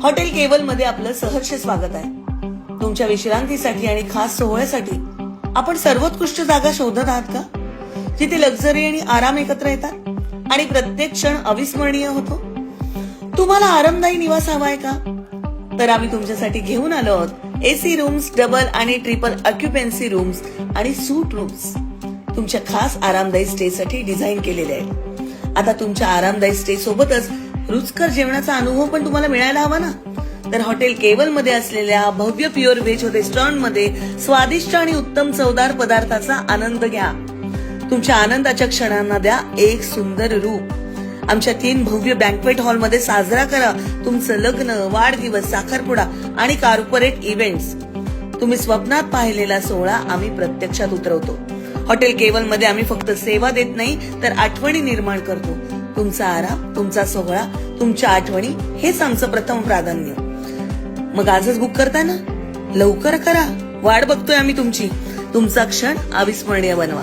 Hotel केवल मध्ये आपलं सहर्ष स्वागत आहे। तुमच्या विश्रांतीसाठी आणि खास सोहळ्यासाठी आपण सर्वोत्कृष्ट जागा शोधत आहात का, जिथे लक्झरी आणि आराम एकत्र येतात आणि प्रत्येक क्षण अविस्मरणीय होतो? तुम्हाला आरामदायी निवास हवाय का? तर आम्ही तुमच्यासाठी घेऊन आलो आहोत एसी रूम्स, डबल आणि ट्रिपल ऑक्युपन्सी रूम्स आणि सूट रूम्स तुमच्या खास आरामदायी स्टे साठी डिझाईन केलेले आहेत। आता तुमच्या आरामदायी स्टे सोबतच रुचकर जेवणाचा अनुभव पण तुम्हाला मिळायला हवा ना, तर हॉटेल केवल मध्ये असलेल्या भव्य प्युअर व्हेज रेस्टॉरंट मध्ये स्वादिष्ट आणि उत्तम चवदार पदार्थाचा आनंद घ्या। तुमच्या आनंदाच्या क्षणांना द्या एक सुंदर रूप। आमच्या 3 भव्य बँक्वेट हॉल मध्ये साजरा करा तुमचं लग्न, वाढदिवस, साखरपुडा आणि कॉर्पोरेट इव्हेंट्स। तुम्ही स्वप्नात पाहिलेला सोहळा आम्ही प्रत्यक्षात उतरवतो। हॉटेल केवल मध्ये आम्ही फक्त सेवा देत नाही, तर आठवणी निर्माण करतो। तुमचा आराम, तुमचा सोहळा, तुमच्या आठवणी हेच आमचं प्रथम प्राधान्य। मग आजच बुक करताय ना? लवकर करा, वाट बघतोय आम्ही तुमची। तुमचा क्षण अविस्मरणीय बनवा।